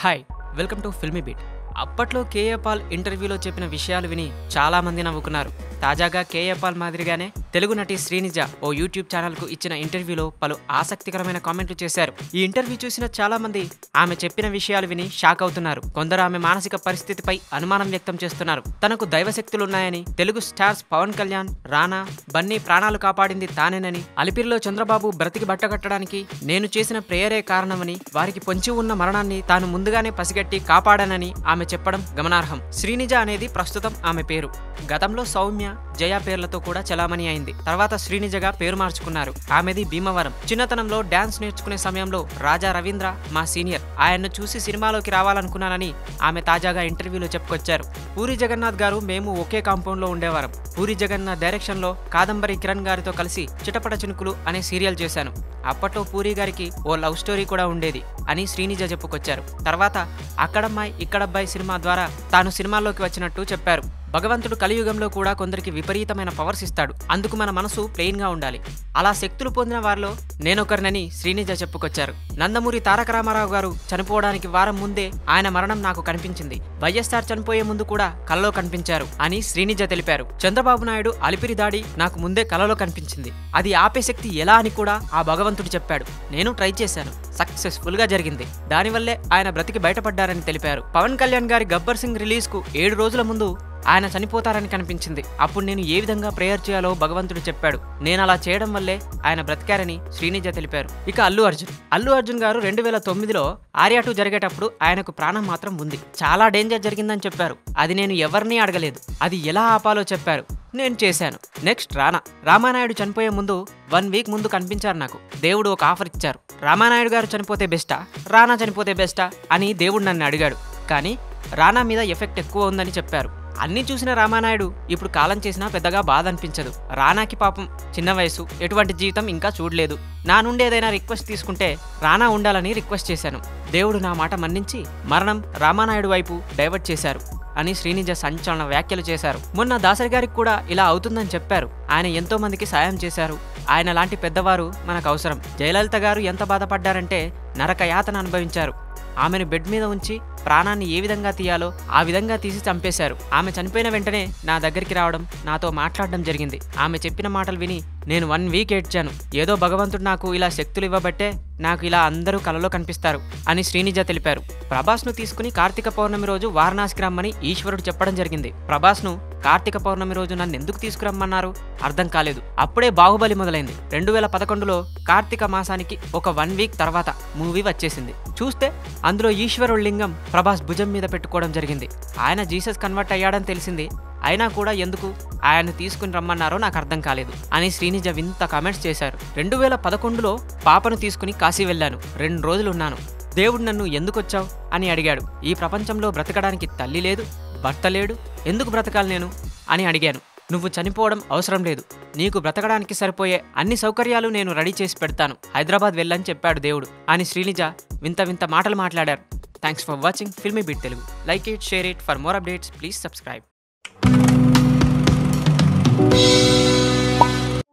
Hi welcome to filmy beat. అప్పట్లో KA Paul ఇంటర్వ్యూలో చెప్పిన విషయాలు విని చాలా మంది నవ్వుకున్నారు. తాజాగా కేఏ పాల్ మాదిరిగానే తెలుగు నటి శ్రీనిజ ఓ యూట్యూబ్ ఛానల్కు ఇచ్చిన ఇంటర్వ్యూలో పలు ఆసక్తికరమైన కామెంట్లు చేశారు. ఈ ఇంటర్వ్యూ చూసిన చాలా మంది ఆమె చెప్పిన విషయాలు విని షాక్ అవుతున్నారు. కొందరు ఆమె మానసిక పరిస్థితిపై అనుమానం వ్యక్తం చేస్తున్నారు. తనకు దైవశక్తులున్నాయని, తెలుగు స్టార్స్ పవన్ కళ్యాణ్, రానా, బన్నీ ప్రాణాలు కాపాడింది తానేనని, అలిపిరిలో చంద్రబాబు బ్రతికి బట్టకట్టడానికి నేను చేసిన ప్రేయరే కారణమని, వారికి పొంచి ఉన్న మరణాన్ని తాను ముందుగానే పసిగట్టి కాపాడానని ఆమె చెప్పడం గమనార్హం. శ్రీనిజ అనేది ప్రస్తుతం ఆమె పేరు. గతంలో సౌమ్య, జయ పేర్లతో కూడా చలామణి అయింది. తర్వాత శ్రీనిజగా పేరు మార్చుకున్నారు. ఆమెది భీమవరం. చిన్నతనంలో డాన్స్ నేర్చుకునే సమయంలో రాజా రవీంద్ర మా సీనియర్. ఆయన్ను చూసి సినిమాలోకి రావాలనుకున్నానని ఆమె తాజాగా ఇంటర్వ్యూలో చెప్పుకొచ్చారు. పూరి జగన్నాథ్ గారు మేము ఒకే కాంపౌండ్ లో ఉండేవారం. పూరి జగన్నాథ్ డైరెక్షన్ లో కాదంబరి కిరణ్ గారితో కలిసి చిటపట చినుకులు అనే సీరియల్ చేశాను. అప్పట్లో పూరి గారికి ఓ లవ్ స్టోరీ కూడా ఉండేది అని శ్రీనిజ చెప్పుకొచ్చారు. తర్వాత అక్కడమ్మాయి ఇక్కడబ్బాయి సినిమా ద్వారా తాను సినిమాల్లోకి వచ్చినట్టు చెప్పారు. భగవంతుడు కలియుగంలో కూడా కొందరికి విపరీతమైన పవర్స్ ఇస్తాడు. అందుకు మన మనసు ప్లెయిన్ గా ఉండాలి. అలా శక్తులు పొందిన వారిలో నేనొకరినని శ్రీనిజ చెప్పుకొచ్చారు. నందమూరి తారక రామారావు గారు చనిపోవడానికి వారం ముందే ఆయన మరణం నాకు కనిపించింది. వైఎస్ఆర్ చనిపోయే ముందు కూడా కలలో కనిపించారు అని శ్రీనిజ తెలిపారు. చంద్రబాబు నాయుడు అలిపిరి దాడి నాకు ముందే కలలో కనిపించింది. అది ఆపే శక్తి ఎలా అని కూడా ఆ భగవంతుడు చెప్పాడు. నేను ట్రై చేశాను. సక్సెస్ఫుల్ గా జరిగింది. దానివల్లే ఆయన బ్రతికి బయటపడ్డారని తెలిపారు. పవన్ కళ్యాణ్ గారి గబ్బర్ సింగ్ రిలీజ్ కు 7 రోజుల ముందు ఆయన చనిపోతారని కనిపించింది. అప్పుడు నేను ఏ విధంగా ప్రేయర్ చేయాలో భగవంతుడు చెప్పాడు. నేను అలా చేయడం వల్లే ఆయన బ్రతికారని శ్రీనిజ తెలిపారు. ఇక అల్లు అర్జున్ గారు 2009లో ఆర్యా 2 జరిగేటప్పుడు ఆయనకు ప్రాణం మాత్రం ఉంది. చాలా డేంజర్ జరిగిందని చెప్పారు. అది నేను ఎవరిని అడగలేదు. అది ఎలా ఆపాలో చెప్పారు. నేను చేశాను. నెక్స్ట్ రామానాయుడు చనిపోయే ముందు 1 వీక్ ముందు కనిపించారు నాకు. దేవుడు ఒక ఆఫర్ ఇచ్చారు. రామానాయుడు గారు చనిపోతే బెస్టా, రానా చనిపోతే బెస్టా అని దేవుడు నన్ను అడిగాడు. కానీ రానా మీద ఎఫెక్ట్ ఎక్కువ ఉందని చెప్పారు. అన్నీ చూసిన రామానాయుడు ఇప్పుడు కాలం చేసినా పెద్దగా బాధ అనిపించదు. రానాకి పాపం చిన్న వయసు, ఎటువంటి జీవితం ఇంకా చూడలేదు. నా నుండి ఏదైనా రిక్వెస్ట్ తీసుకుంటే రానా ఉండాలని రిక్వెస్ట్ చేశాను. దేవుడు నా మాట మన్నించి మరణం రామానాయుడు వైపు డైవర్ట్ చేశారు అని శ్రీనిజ సంచలన వ్యాఖ్యలు చేశారు. మొన్న దాసరి గారికి కూడా ఇలా అవుతుందని చెప్పారు. ఆయన ఎంతో మందికి సాయం చేశారు. ఆయన లాంటి పెద్దవారు మనకు అవసరం. జయలలిత గారు ఎంత బాధపడ్డారంటే నరక యాతన అనుభవించారు. ఆమెను బెడ్ మీద ఉంచి ప్రాణాన్ని ఏ విధంగా తీయాలో ఆ విధంగా తీసి చంపేశారు. ఆమె చనిపోయిన వెంటనే నా దగ్గరికి రావడం, నాతో మాట్లాడడం జరిగింది. ఆమె చెప్పిన మాటలు విని నేను 1 వీక్ ఏడ్చాను. ఏదో భగవంతుడు నాకు ఇలా శక్తులు ఇవ్వబట్టే నాకు ఇలా అందరూ కలలో కనిపిస్తారు అని శ్రీనిజ తెలిపారు. ప్రభాస్ను తీసుకుని కార్తీక పౌర్ణమి రోజు వారణాసికి రమ్మని ఈశ్వరుడు చెప్పడం జరిగింది. ప్రభాస్ను కార్తీక పౌర్ణమి రోజు నన్ను ఎందుకు తీసుకురమ్మన్నారు అర్థం కాలేదు. అప్పుడే బాహుబలి మొదలైంది. 2011లో కార్తీక మాసానికి ఒక 1 వీక్ తర్వాత మూవీ వచ్చేసింది. చూస్తే అందులో ఈశ్వరుడు లింగం ప్రభాస్ భుజం మీద పెట్టుకోవడం జరిగింది. ఆయన జీసస్ కన్వర్ట్ అయ్యాడని తెలిసింది. అయినా కూడా ఎందుకు ఆయన్ని తీసుకుని రమ్మన్నారో నాకు అర్థం కాలేదు అని శ్రీనిజ వింత కామెంట్స్ చేశారు. 2011లో పాపను తీసుకుని కాశీ వెళ్ళాను. 2 రోజులు ఉన్నాను. దేవుడు నన్ను ఎందుకొచ్చావు అని అడిగాడు. ఈ ప్రపంచంలో బ్రతకడానికి తల్లి లేదు, భర్త లేడు, ఎందుకు బ్రతకాలి నేను అని అడిగాను. నువ్వు చనిపోవడం అవసరం లేదు. నీకు బ్రతకడానికి సరిపోయే అన్ని సౌకర్యాలు నేను రెడీ చేసి పెడతాను. హైదరాబాద్ వెళ్ళని చెప్పాడు దేవుడు అని శ్రీనిజ వింత వింత మాటలు మాట్లాడారు. Thanks for watching filmy beat Telugu. Like it, share it. For more updates please subscribe.